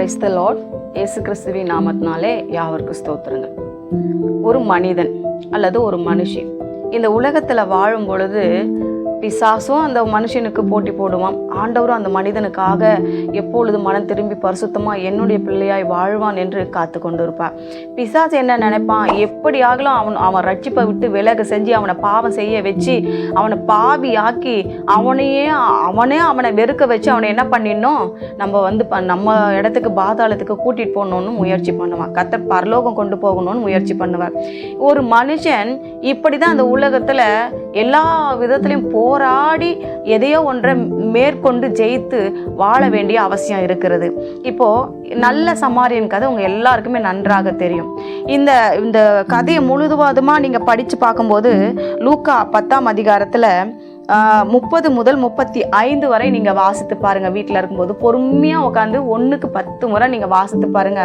Praise the Lord. இயேசு கிறிஸ்துவின் நாமத்தினாலே யாவருக்கும் ஸ்தோத்திரங்கள். ஒரு மனிதன் அல்லது ஒரு மனுஷி இந்த உலகத்தில் வாழும் பொழுது பிசாசும் அந்த மனுஷனுக்கு போட்டி போடுவான். ஆண்டவரும் அந்த மனிதனுக்காக எப்பொழுது மனம் திரும்பி பரிசுத்தமாக என்னுடைய பிள்ளையாய் வாழ்வான் என்று காத்து கொண்டு இருப்பான். பிசாசு என்ன நினைப்பான், எப்படி ஆகலாம் அவன் ரட்சிப்பை விட்டு விலக செஞ்சு அவனை பாவம் செய்ய வச்சு அவனை பாவி ஆக்கி அவனை வெறுக்க வச்சு அவனை என்ன பண்ணிடணும், நம்ம இடத்துக்கு பாதாளத்துக்கு கூட்டிகிட்டு போகணுன்னு முயற்சி பண்ணுவான். கர்த்தர் பரலோகம் கொண்டு போகணும்னு முயற்சி பண்ணுவார். ஒரு மனுஷன் இப்படி தான் அந்த உலகத்தில் எல்லா விதத்துலையும் போராடி எதையோ ஒன்றை மேற்கொண்டு ஜெயித்து வாழ வேண்டிய அவசியம் இருக்கிறது. இப்போ நல்ல சமாரியன் கதை உங்க எல்லாருக்குமே நன்றாக தெரியும். இந்த கதையை முழுவதுமா நீங்க படிச்சு பார்க்கும்போது லூக்கா 10ஆம் அதிகாரத்துல 30 முதல் 35 வரை நீங்க வாசித்து பாருங்க. வீட்டில் இருக்கும்போது பொறுமையா உட்காந்து 1க்கு 10 முறை நீங்க வாசித்து பாருங்க.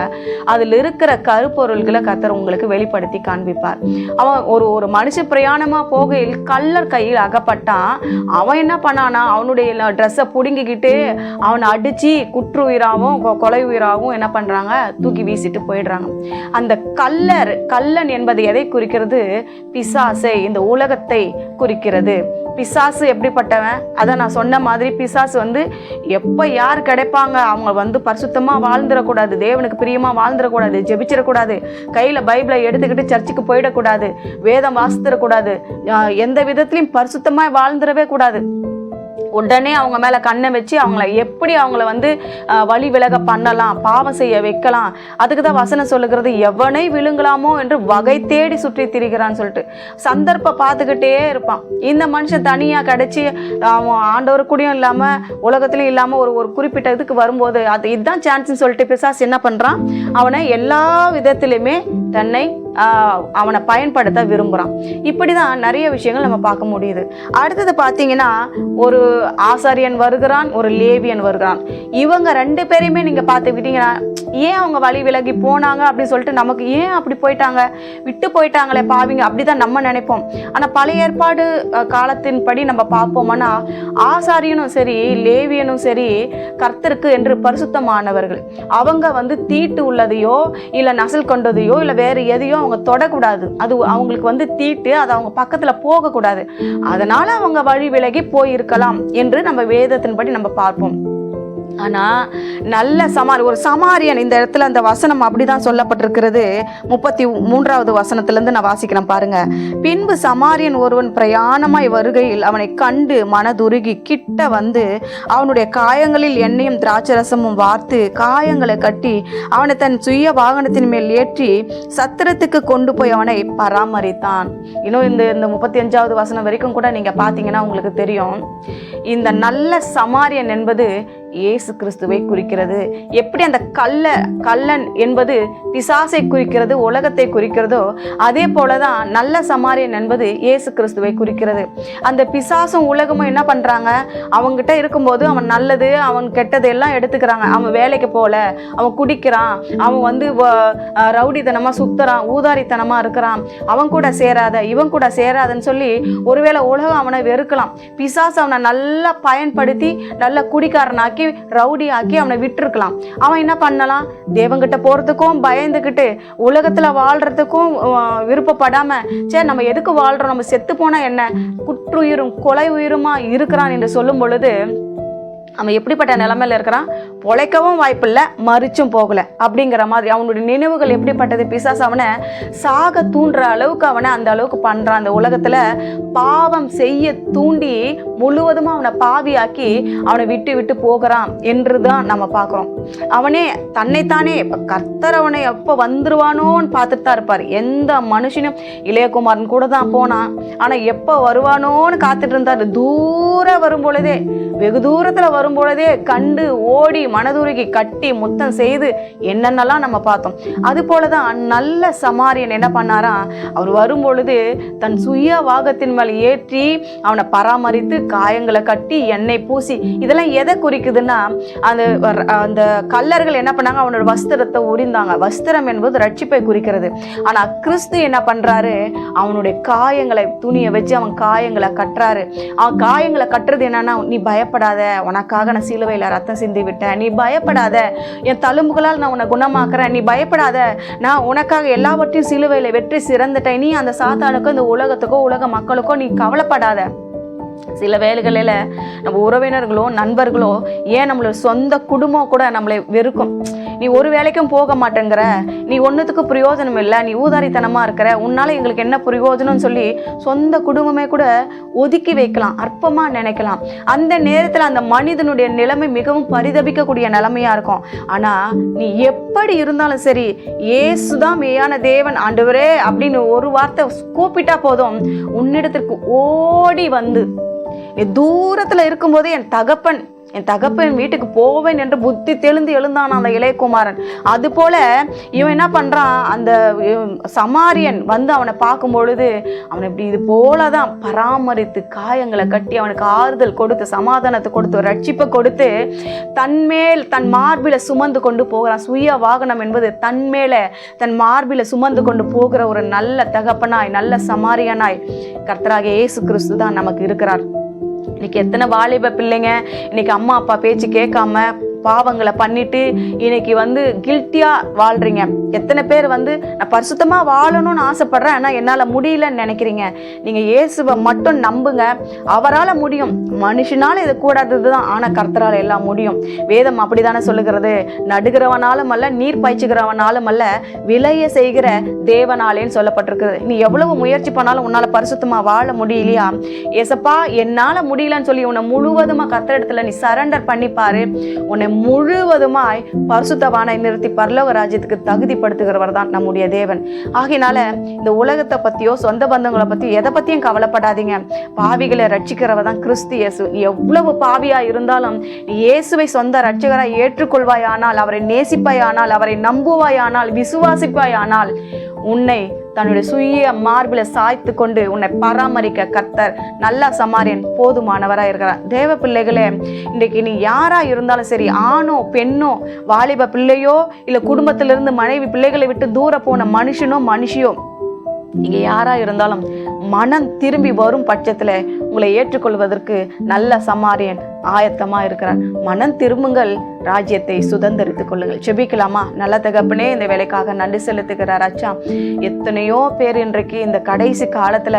அதுல இருக்கிற கருப்பொருள்களை கர்த்தர் உங்களுக்கு வெளிப்படுத்தி காண்பிப்பார். அவன் ஒரு மனுஷ பிரயாணமா போகையில் கள்ளர் கையில் அகப்பட்டான். அவன் என்ன பண்ணானா, அவனுடைய ட்ரெஸ்ஸை பிடுங்கிக்கிட்டு அவனை அடிச்சு குற்றுயிராகவும் கொலை உயிராகவும் என்ன பண்றாங்க, தூக்கி வீசிட்டு போயிடுறாங்க. அந்த கள்ளன் என்பது எதை குறிக்கிறது? பிசாசை, இந்த உலகத்தை குறிக்கிறது. பிசாசு எப்படிப்பட்டவன்? அதை நான் சொன்ன மாதிரி பிசாசு எப்போ யார் கிடைப்பாங்க, அவங்க பரிசுத்தமாக வாழ்ந்துடக்கூடாது, தேவனுக்கு பிரியமாக வாழ்ந்துடக்கூடாது, ஜெபிச்சிடக்கூடாது, கையில் பைபிளை எடுத்துக்கிட்டு சர்ச்சுக்கு போயிடக்கூடாது, வேதம் வாசித்திடக்கூடாது, எந்த விதத்துலையும் பரிசுத்தமாக வாழ்ந்துடவே கூடாது. உடனே அவங்க மேலே கண்ணை வச்சு அவங்கள வழி விலக பண்ணலாம், பாவம் செய்ய வைக்கலாம். அதுக்கு தான் வசனம் சொல்லுகிறது, எவனை விழுங்கலாமோ என்று வகை தேடி சுற்றி திரிகிறான்னு சொல்லிட்டு சந்தர்ப்பம் பார்த்துக்கிட்டே இருப்பான். இந்த மனுஷன் தனியாக கிடைச்சி அவன் ஆண்டவர் கூடயும் இல்லாமல் உலகத்துலையும் இல்லாமல் ஒரு குறிப்பிட்ட இதுக்கு வரும்போது இதுதான் சான்ஸ்ன்னு சொல்லிட்டு பிசாசு என்ன பண்ணுறான், அவனை எல்லா விதத்திலையுமே அவனை பயன்படுத்த விரும்புகிறான். இப்படி தான் நிறைய விஷயங்கள் நம்ம பார்க்க முடியுது. அடுத்தது பார்த்தீங்கன்னா, ஒரு ஆசாரியன் வருகிறான், ஒரு லேவியன் வருகிறான். இவங்க 2 பேரையுமே நீங்கள் பார்த்துக்கிட்டீங்கன்னா, ஏன் அவங்க வழி விலகி போனாங்க அப்படின்னு சொல்லிட்டு நமக்கு ஏன் அப்படி போயிட்டாங்க, விட்டு போயிட்டாங்களே பாவிங்க, அப்படி தான் நம்ம நினைப்போம். ஆனால் பழைய ஏற்பாடு காலத்தின்படி நம்ம பார்ப்போம்னா, ஆசாரியனும் சரி லேவியனும் சரி கர்த்தருக்கு என்று பரிசுத்தமானவர்கள். அவங்க தீட்டு உள்ளதையோ இல்லை நசல் கொண்டதையோ இல்லை வேறு எதையோ அவங்க தொடக்கூடாது. அது அவங்களுக்கு தீட்டு, அது அவங்க பக்கத்துல போகக்கூடாது. அதனால அவங்க வழி விலகி போயிருக்கலாம் என்று நம்ம வேதத்தின்படி நம்ம பார்ப்போம். ஆனா நல்ல ஒரு சமாரியன், இந்த இடத்துல அந்த வசனம் அப்படிதான் சொல்லப்பட்டிருக்கிறது. 33வது வசனத்திலிருந்து நான் வாசிக்கிறேன் பாருங்க. பின்பு சமாரியன் ஒருவன் பிரயாணமாய் வருகையில் அவனை கண்டு மனதுருகி கிட்ட அவனுடைய காயங்களில் எண்ணெயும் திராட்சரசமும் வார்த்து காயங்களை கட்டி அவனை தன் சுய வாகனத்தின் மேல் ஏற்றி சத்திரத்துக்கு கொண்டு போய் அவனை பராமரித்தான். இன்னும் இந்த 35வது வசனம் வரைக்கும் கூட நீங்க பாத்தீங்கன்னா உங்களுக்கு தெரியும். இந்த நல்ல சமாரியன் என்பது இயேசு கிறிஸ்துவை குறிக்கிறது. எப்படி அந்த கள்ளன் என்பது பிசாசை குறிக்கிறது, உலகத்தை குறிக்கிறதோ, அதே போலதான் நல்ல சமாரியன் என்பது இயேசு கிறிஸ்துவை குறிக்கிறது. அந்த பிசாசும் உலகமும் என்ன பண்றாங்க, அவங்ககிட்ட இருக்கும்போது அவன் நல்லது அவன் கெட்டது எல்லாம் எடுத்துக்கிறாங்க. அவன் வேலைக்கு போல, அவன் குடிக்கிறான், அவன் ரவுடித்தனமா சுத்துறான், ஊதாரித்தனமா இருக்கிறான், அவன் கூட சேராத, இவன் கூட சேராதன்னு சொல்லி ஒருவேளை உலகம் அவனை வெறுக்கலாம். பிசாசு அவனை நல்லா பயன்படுத்தி நல்ல குடிக்காரனாக்கி ரவுடி ஆக்கி அவனை விட்டுருக்கலாம். அவன் என்ன பண்ணலாம், தேவங்கிட்ட போறதுக்கும் பயந்துக்கிட்டு உலகத்துல வாழ்றதுக்கும் விருப்பப்படாம, சரி நம்ம எதுக்கு வாழ்றோம், நம்ம செத்து போனா என்ன, குற்றுயிரும் கொலை உயிருமா இருக்கிறான் என்று சொல்லும் பொழுது அவன் எப்படிப்பட்ட நிலைமையில இருக்கிறான், பொழைக்கவும் வாய்ப்பில்லை, மறிச்சும் போகல அப்படிங்கிற மாதிரி அவனுடைய நினைவுகள் எப்படிப்பட்டது. பிசாசு அவனை சாக தூண்டுற அளவுக்கு அவனை அந்த அளவுக்கு பண்றான். அந்த உலகத்துல பாவம் செய்ய தூண்டி முழுவதுமா அவனை பாவியாக்கி அவனை விட்டு விட்டு போகிறான் என்றுதான் நம்ம பார்க்கிறோம். அவனே தன்னைத்தானே கர்த்தர் அவனை எப்போ வந்துருவானோன்னு பார்த்துட்டு தான் இருப்பார். எந்த மனுஷனும், இளையகுமாரன் கூட தான் போனான், ஆனா எப்போ வருவானோன்னு காத்துட்டு இருந்தார். தூரம் வரும் பொழுதே, வெகு தூரத்துல வரும் பொழுதே கண்டு ஓடி மனதுருகி கட்டி முத்தம் செய்து என்னென்னலாம் நம்ம பார்த்தோம். அது போலதான் நல்ல சமாரியன் என்ன பண்ணாராம், அவர் வரும் பொழுது தன் சுய வாகத்தின் மேல் ஏற்றி அவனை பராமரித்து காயங்களை கட்டி எண்ணெய் பூசி, இதெல்லாம் எதை குறிக்குதுன்னா, அந்த கள்ளர்கள் என்ன பண்ணாங்க, அவனோட வஸ்திரத்தை உரிந்தாங்க. வஸ்திரம் என்பது ரட்சிப்பை குறிக்கிறது. ஆனா கிறிஸ்து என்ன பண்றாரு, அவனுடைய காயங்களை துணியை வச்சு அவன் காயங்களை கட்டுறாரு. அவன் காயங்களை கட்டுறது என்னன்னா, நீ பயப்படாத, உனக்கு உனக்காக நான் சிலுவையில் ரத்தம் சிந்தி விட்டேன், நீ பயப்படாத, என் தழும்புகளால் நான் உன்னை குணமாக்குறேன், நீ பயப்படாத, நான் உனக்காக எல்லாவற்றையும் சிலுவையில் வெற்றி சிறந்துட்டேன், நீ அந்த சாத்தானுக்கோ இந்த உலகத்துக்கோ உலக மக்களுக்கோ நீ கவலைப்படாத. சில வேலைகளில் நம்ம உறவினர்களோ நண்பர்களோ ஏன் நம்மளோட சொந்த குடும்பம் கூட நம்மளை வெறுக்கும். நீ ஒரு வேலைக்கும் போக மாட்டேங்கிற, நீ ஒன்றுத்துக்கு பிரயோஜனம் இல்லை, நீ ஊதாரித்தனமாக இருக்கிற, உன்னால் எங்களுக்கு என்ன பிரயோஜனம்னு சொல்லி சொந்த குடும்பமே கூட ஒதுக்கி வைக்கலாம், அற்பமாக நினைக்கலாம். அந்த நேரத்தில் அந்த மனிதனுடைய நிலைமை மிகவும் பரிதபிக்கக்கூடிய நிலைமையாக இருக்கும். ஆனால் நீ எப்படி இருந்தாலும் சரி, இயேசுதான் மெய்யான தேவன் ஆண்டவரே அப்படின்னு ஒரு வார்த்தை கூப்பிட்டா போதும், உன்னிடத்திற்கு ஓடி வந்து நீ தூரத்தில் இருக்கும்போதே என் தகப்பன் வீட்டுக்கு போவேன் என்று புத்தி தெளிந்து எழுந்தான் அந்த இளையகுமாரன். அது போல இவன் என்ன பண்றான், அந்த சமாரியன் வந்து அவனை பார்க்கும் பொழுது அவனை இப்படி இது போலதான் பராமரித்து காயங்களை கட்டி அவனுக்கு ஆறுதல் கொடுத்து சமாதானத்தை கொடுத்து ரட்சிப்பை கொடுத்து தன்மேல் தன் மார்பில சுமந்து கொண்டு போகிறான். சுய வாகனம் என்பது தன் மார்பில சுமந்து கொண்டு போகிற ஒரு நல்ல தகப்பனாய் நல்ல சமாரியனாய் கர்த்தராகிய இயேசு கிறிஸ்து தான் நமக்கு இருக்கிறார். இன்னைக்கு எத்தனை வாலிப பிள்ளைங்க இன்னைக்கு அம்மா அப்பா பேச்சு கேட்காம பாவங்களை பண்ணிட்டு இன்னைக்கு வந்து கில்ட்டியா வாழ்றீங்க. எத்தனை பேர் வந்து நான் பரிசுத்தமா வாழணும்னு ஆசைப்படுறேன், ஆனால் என்னால் முடியலன்னு நினைக்கிறீங்க. நீங்க இயேசுவை மட்டும் நம்புங்க, அவரால் முடியும். மனுஷனால இது கூடாதது தான், ஆனால் கர்த்தரால் எல்லாம் முடியும். வேதம் அப்படித்தானே சொல்லுகிறது, நடுகிறவனாலும் அல்ல நீர் பாய்ச்சுகிறவனாலும் அல்ல விளைய செய்கிற தேவனாலேன்னு சொல்லப்பட்டிருக்குது. நீ எவ்வளவு முயற்சி பண்ணாலும் உன்னால பரிசுத்தமா வாழ முடியலையா, ஏசப்பா என்னால முடியலன்னு சொல்லி உன்னை முழுவதுமா கர்த்தரிடத்துல நீ சரண்டர் பண்ணிப்பாரு. உன்னை முழுவதுமாய் பரிசுத்தவானை நிறுத்தி பரலோக ராஜ்யத்துக்கு தகுதிப்படுத்துகிறவர் தான் நம்முடைய தேவன். ஆகையினால இந்த உலகத்தை பத்தியோ சொந்த பந்தங்களை பத்தியோ எதை பத்தியும் கவலைப்படாதீங்க. பாவிகளை ரட்சிக்கிறவர் தான் கிறிஸ்து இயேசு. நீ எவ்வளவு பாவியா இருந்தாலும் நீ இயேசுவை சொந்த ரட்சகராய் ஏற்றுக்கொள்வாயானால், அவரை நேசிப்பாயானால், அவரை நம்புவாயானால், விசுவாசிப்பாயானால், உன்னை தன்னுடைய சுய மார்பில சாய்த்து கொண்டு உன்னை பராமரிக்க கர்த்தர் நல்ல சமாரியன் போதுமானவராக இருக்கிறார். தேவ பிள்ளைகளே, இன்றைக்கு நீ யாரா இருந்தாலும் சரி, ஆணோ பெண்ணோ, வாலிப பிள்ளையோ இல்லை குடும்பத்திலிருந்து மனைவி பிள்ளைகளை விட்டு தூர போன மனுஷனோ மனுஷியோ, நீங்க யாரா இருந்தாலும் மனம் திரும்பி வரும் பட்சத்துல உங்களை ஏற்றுக்கொள்வதற்கு நல்ல சமாரியன் ஆயத்தமா இருக்கிறார். மனம் திரும்புங்கள், ராஜ்யத்தை சுதந்திரித்துக் கொள்ளுங்கள். செபிக்கலாமா? நல்ல தகப்பனே, இந்த வேலைக்காக நன்றி செலுத்துகிறார். அச்சா, எத்தனையோ பேர் இன்றைக்கு இந்த கடைசி காலத்துல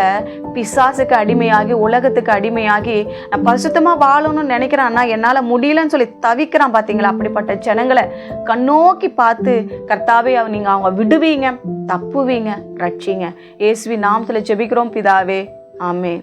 பிசாசுக்கு அடிமையாகி உலகத்துக்கு அடிமையாகி நான் பரிசுத்தமா வாழணும்னு நினைக்கிறான்னா என்னால முடியலன்னு சொல்லி தவிக்கிறான். பாத்தீங்களா? அப்படிப்பட்ட ஜனங்களை கண்ணோக்கி பார்த்து கர்த்தாவே நீங்க அவங்க விடுவீங்க, தப்புவீங்க, ரட்சிங்க. இயேசுவின் நாமத்துல ஜெபிக்கிறோம் பிதாவே, ஆமென்.